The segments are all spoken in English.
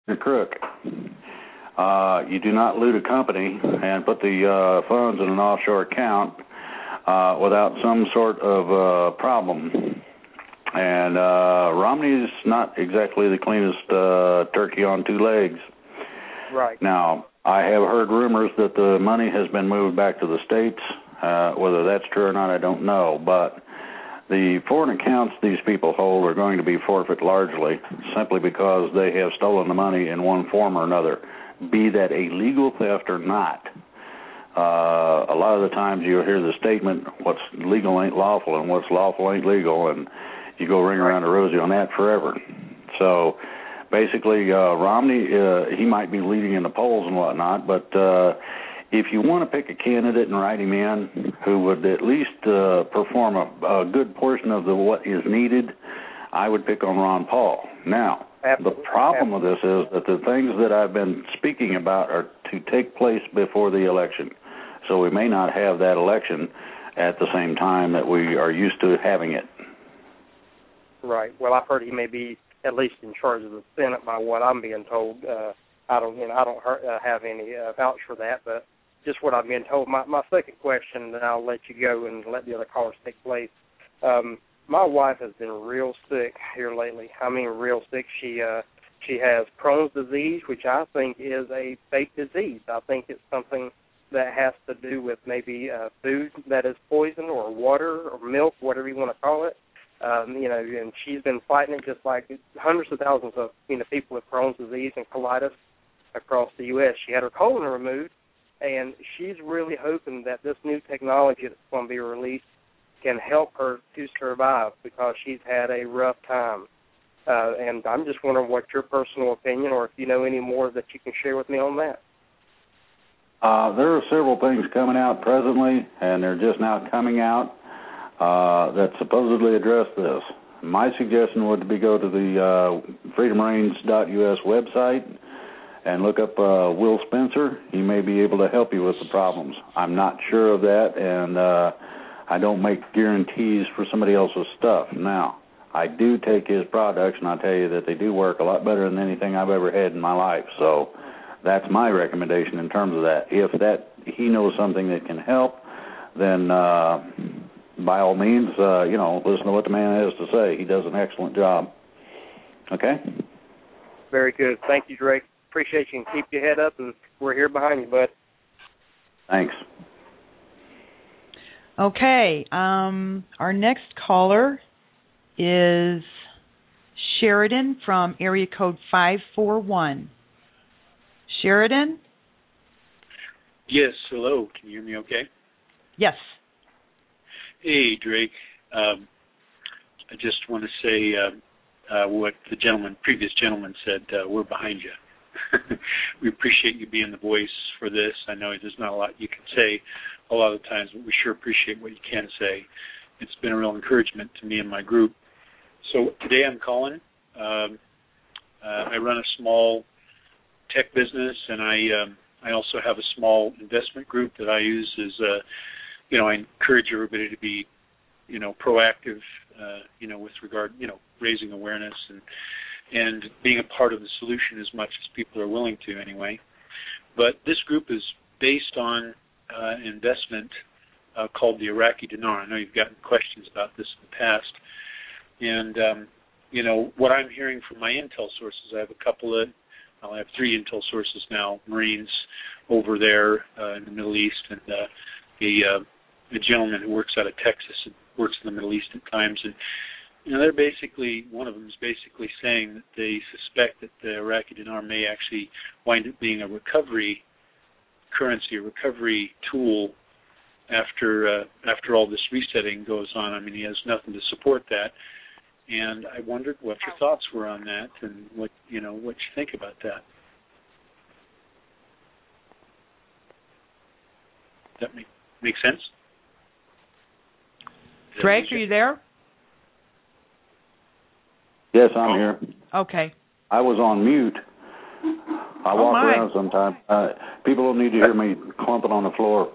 a crook. You do not loot a company and put the funds in an offshore account without some sort of problem. And Romney's not exactly the cleanest turkey on two legs. Right. Now, I have heard rumors that the money has been moved back to the States. Whether that's true or not, I don't know. But the foreign accounts these people hold are going to be forfeit largely simply because they have stolen the money in one form or another, be that a legal theft or not. A lot of the times you'll hear the statement, what's legal ain't lawful and what's lawful ain't legal, and you go ring around the rosy on that forever. So basically, Romney, he might be leading in the polls and whatnot, but if you want to pick a candidate and write him in who would at least perform a good portion of what is needed, I would pick on Ron Paul. Now, the problem with this is that the things that I've been speaking about are to take place before the election. So we may not have that election at the same time that we are used to having it. Right. Well, I've heard he may be at least in charge of the Senate by what I'm being told. I don't have any vouch for that, but just what I've been told. My second question, then I'll let you go and let the other callers take place. My wife has been real sick here lately. I mean, real sick. She has Crohn's disease, which I think is a fake disease. I think it's something that has to do with maybe food that is poison or water or milk, whatever you want to call it. And she's been fighting it just like hundreds of thousands of people with Crohn's disease and colitis across the U.S. She had her colon removed, and she's really hoping that this new technology that's going to be released can help her to survive because she's had a rough time. And I'm just wondering what your personal opinion, or if you know any more that you can share with me on that. There are several things coming out presently, and they're just now coming out that supposedly address this. My suggestion would be go to the freedomreigns.us website and look up Will Spencer. He may be able to help you with the problems. I'm not sure of that, and I don't make guarantees for somebody else's stuff. Now, I do take his products, and I'll tell you that they do work a lot better than anything I've ever had in my life. So that's my recommendation in terms of that. If he knows something that can help, then by all means, listen to what the man has to say. He does an excellent job. Okay? Very good. Thank you, Drake. Appreciate you, and keep your head up, and we're here behind you, bud. Thanks. Okay. Our next caller is Sheridan from area code 541. Sheridan? Yes, hello. Can you hear me okay? Yes. Hey, Drake. I just want to say what the previous gentleman said. We're behind you. We appreciate you being the voice for this. I know there's not a lot you can say a lot of the times, but we sure appreciate what you can say. It's been a real encouragement to me and my group. So today I'm calling. I run a small tech business, and I also have a small investment group that I use as I encourage everybody to be, proactive, with regard, raising awareness and being a part of the solution as much as people are willing to anyway. But this group is based on an investment called the Iraqi dinar. I know you've gotten questions about this in the past. And, what I'm hearing from my intel sources, I have 3 intel sources now, Marines over there in the Middle East, and a gentleman who works out of Texas and works in the Middle East at times. And, they're basically, one of them is basically saying that they suspect that the Iraqi dinar may actually wind up being a recovery currency, a recovery tool after all this resetting goes on. I mean, he has nothing to support that. And I wondered what your thoughts were on that and what you think about that. Does that make sense? Drake, are you there? Yes, I'm here. Okay. I was on mute. I walk around sometimes. People don't need to hear me clumping on the floor.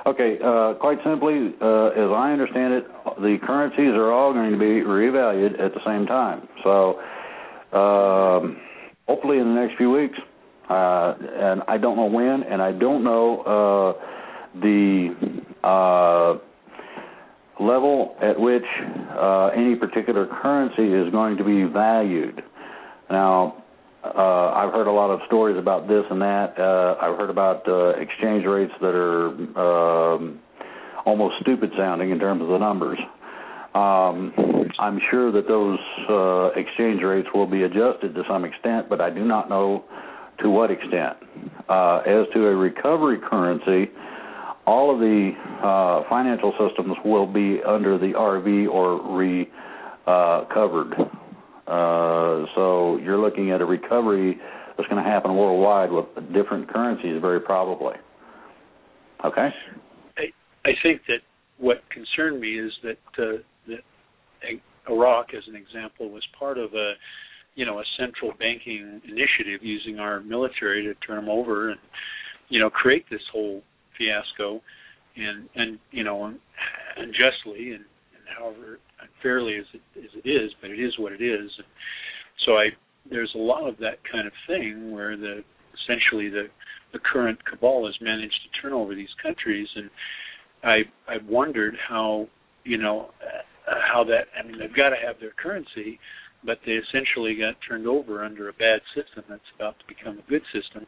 Quite simply, as I understand it, the currencies are all going to be reevaluated at the same time. So Hopefully in the next few weeks. And I don't know when, and I don't know the level at which any particular currency is going to be valued. Now, I've heard a lot of stories about this and that. I've heard about exchange rates that are almost stupid sounding in terms of the numbers. I'm sure that those exchange rates will be adjusted to some extent, but I do not know to what extent. As to a recovery currency, all of the financial systems will be under the RV or recovered. So you're looking at a recovery that's going to happen worldwide with different currencies, very probably. Okay? I think that what concerned me is that Iraq, as an example, was part of a central banking initiative using our military to turn them over and, create this whole fiasco and unjustly and however unfairly as it is, but it is what it is. And so there's a lot of that kind of thing where essentially the current cabal has managed to turn over these countries, and I wondered how that, they've got to have their currency, but they essentially got turned over under a bad system that's about to become a good system,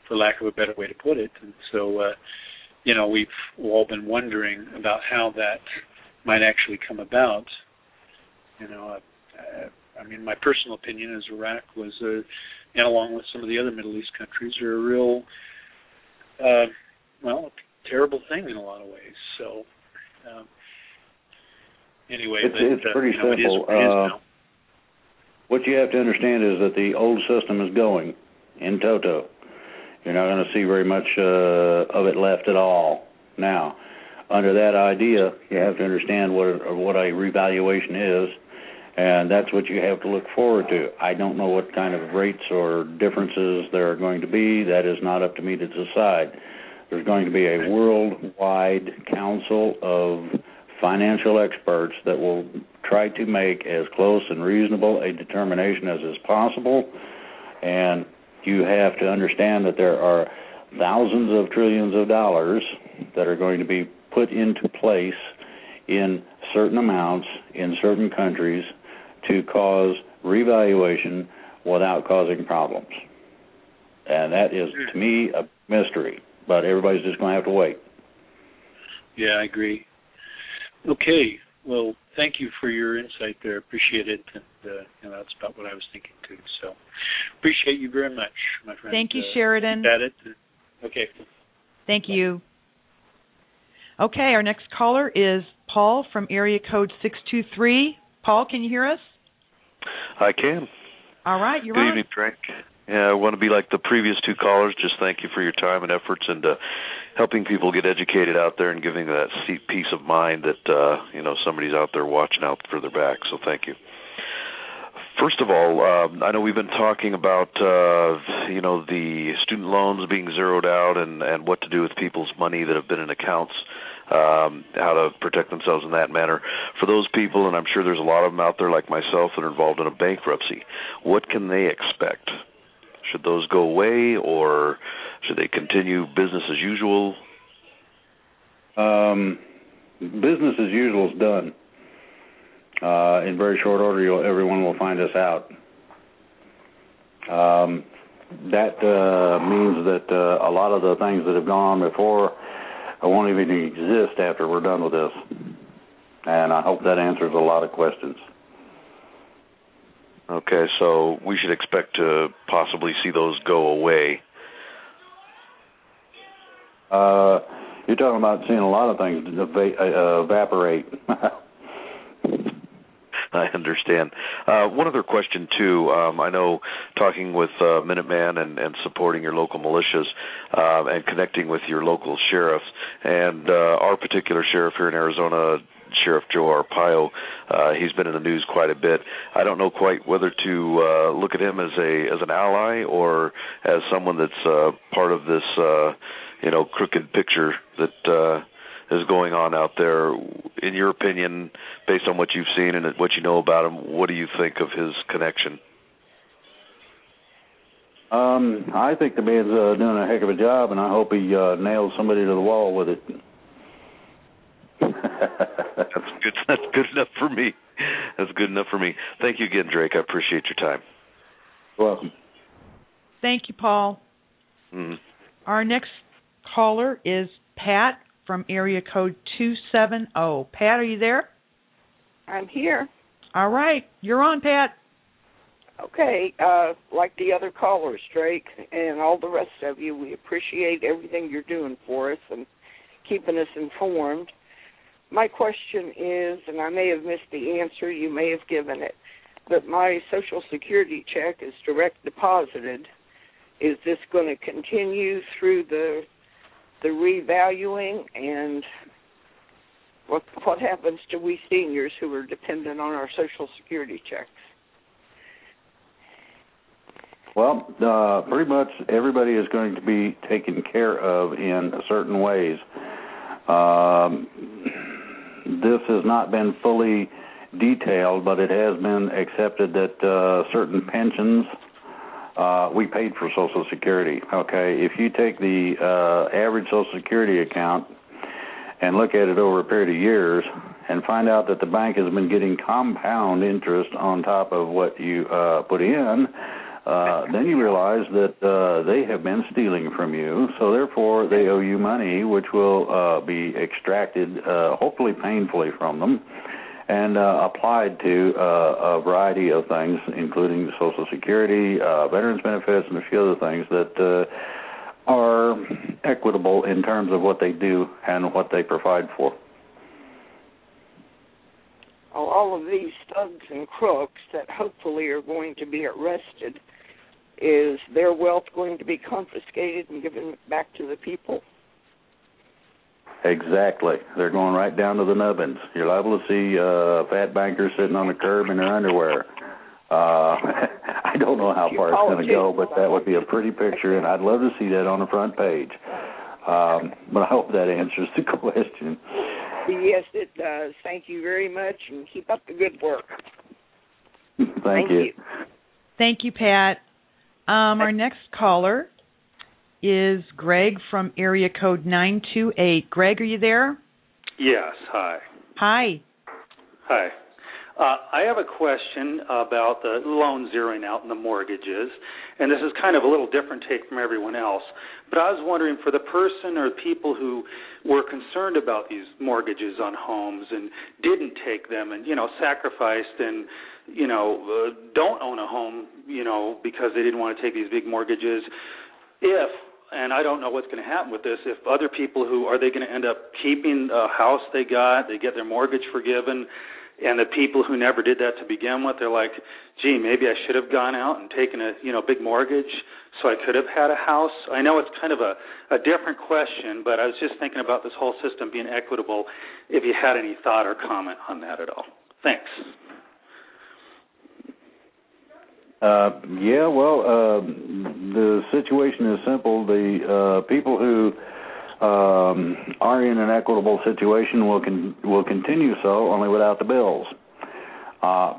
for lack of a better way to put it. And so, we've all been wondering about how that might actually come about. My personal opinion is Iraq was, and along with some of the other Middle East countries, are a real, terrible thing in a lot of ways. So, anyway, it's pretty simple. It is now. What you have to understand is that the old system is going in toto. You're not going to see very much of it left at all. Now, under that idea, you have to understand what a revaluation is, and that's what you have to look forward to. I don't know what kind of rates or differences there are going to be. That is not up to me to decide. There's going to be a worldwide council of financial experts that will try to make as close and reasonable a determination as is possible, and you have to understand that there are thousands of trillions of dollars that are going to be put into place in certain amounts in certain countries to cause revaluation without causing problems. And that is, to me, a mystery, but everybody's just going to have to wait. Yeah, I agree. Okay, well, thank you for your insight there. Appreciate it, and that's about what I was thinking too. So, appreciate you very much, my friend. Thank you, Sheridan. Got it. Okay. Thank you. Okay, our next caller is Paul from area code 623. Paul, can you hear us? I can. All right, you're on. Good on. evening, Frank. Yeah, I want to be like the previous two callers. Just thank you for your time and efforts and helping people get educated out there and giving that peace of mind that somebody's out there watching out for their back. So thank you. First of all, I know we've been talking about the student loans being zeroed out and what to do with people's money that have been in accounts, how to protect themselves in that manner. For those people, and I'm sure there's a lot of them out there like myself that are involved in a bankruptcy, what can they expect? Should those go away, or should they continue business as usual? Business as usual is done. In very short order, everyone will find us out. That means that a lot of the things that have gone on before won't even exist after we're done with this. And I hope that answers a lot of questions. Okay, so we should expect to possibly see those go away. You're talking about seeing a lot of things evaporate. I understand. One other question, too. I know talking with Minuteman and supporting your local militias and connecting with your local sheriffs, and our particular sheriff here in Arizona, Sheriff Joe Arpaio, he's been in the news quite a bit. I don't know quite whether to look at him as an ally or as someone that's part of this crooked picture that is going on out there. In your opinion, based on what you've seen and what you know about him, what do you think of his connection? I think the man's doing a heck of a job, and I hope he nails somebody to the wall with it. That's good. That's good enough for me. That's good enough for me. Thank you again, Drake. I appreciate your time. You're welcome. Thank you, Paul. Mm-hmm. Our next caller is Pat from area code 270. Pat, are you there? I'm here. All right. You're on, Pat. Okay. Like the other callers, Drake, and all the rest of you, we appreciate everything you're doing for us and keeping us informed. My question is, and I may have missed the answer, you may have given it, but my Social Security check is direct deposited. Is this going to continue through the revaluing, and what happens to we seniors who are dependent on our Social Security checks? Well, pretty much everybody is going to be taken care of in certain ways. This has not been fully detailed, but it has been accepted that certain pensions, we paid for Social Security. Okay, if you take the average Social Security account and look at it over a period of years and find out that the bank has been getting compound interest on top of what you put in, then you realize that they have been stealing from you, so therefore they owe you money, which will be extracted, hopefully painfully from them, and applied to a variety of things, including Social Security, veterans benefits, and a few other things that are equitable in terms of what they do and what they provide for. All of these thugs and crooks that hopefully are going to be arrested, is their wealth going to be confiscated and given back to the people? Exactly. They're going right down to the nubbins. You're liable to see fat bankers sitting on the curb in their underwear. I don't know how far it's going to go, but that would be a pretty picture, and I'd love to see that on the front page. But I hope that answers the question. Yes, it does. Thank you very much, and keep up the good work. Thank you. Thank you, Pat. Our next caller is Greg from area code 928. Greg, are you there? Yes, hi. Hi. Hi. I have a question about the loan zeroing out and the mortgages, and this is kind of a little different take from everyone else, but I was wondering for the person or people who were concerned about these mortgages on homes and didn't take them and, sacrificed and, don't own a home, because they didn't want to take these big mortgages, and I don't know what's going to happen with this, if other people are they going to end up keeping a house they get their mortgage forgiven, and the people who never did that to begin with, they're like, gee, maybe I should have gone out and taken a big mortgage so I could have had a house. I know it's kind of a different question, but I was just thinking about this whole system being equitable, if you had any thought or comment on that at all. Thanks. The situation is simple. The people who are in an equitable situation will continue so, only without the bills.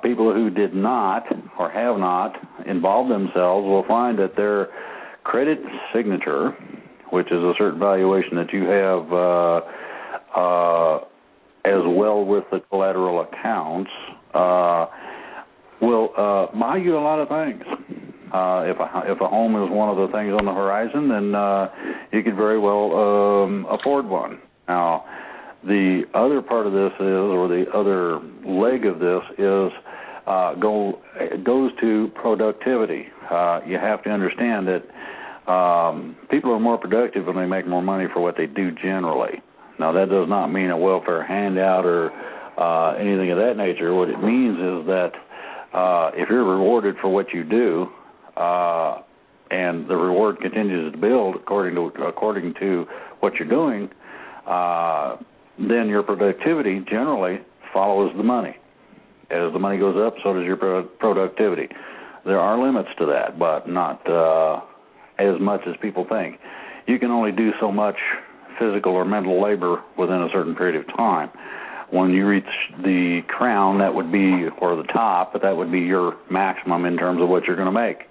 People who did not or have not involved themselves will find that their credit signature, which is a certain valuation that you have as well with the collateral accounts, will buy you a lot of things. If a home is one of the things on the horizon, then you could very well afford one. Now, the other part of this is, or the other leg of this is, goes to productivity. You have to understand that people are more productive when they make more money for what they do generally. Now, that does not mean a welfare handout or anything of that nature. What it means is that if you're rewarded for what you do, and the reward continues to build according to what you're doing, then your productivity generally follows the money. As the money goes up, so does your productivity. There are limits to that, but not as much as people think. You can only do so much physical or mental labor within a certain period of time. When you reach the crown, that would be, or the top, but that would be your maximum in terms of what you're going to make.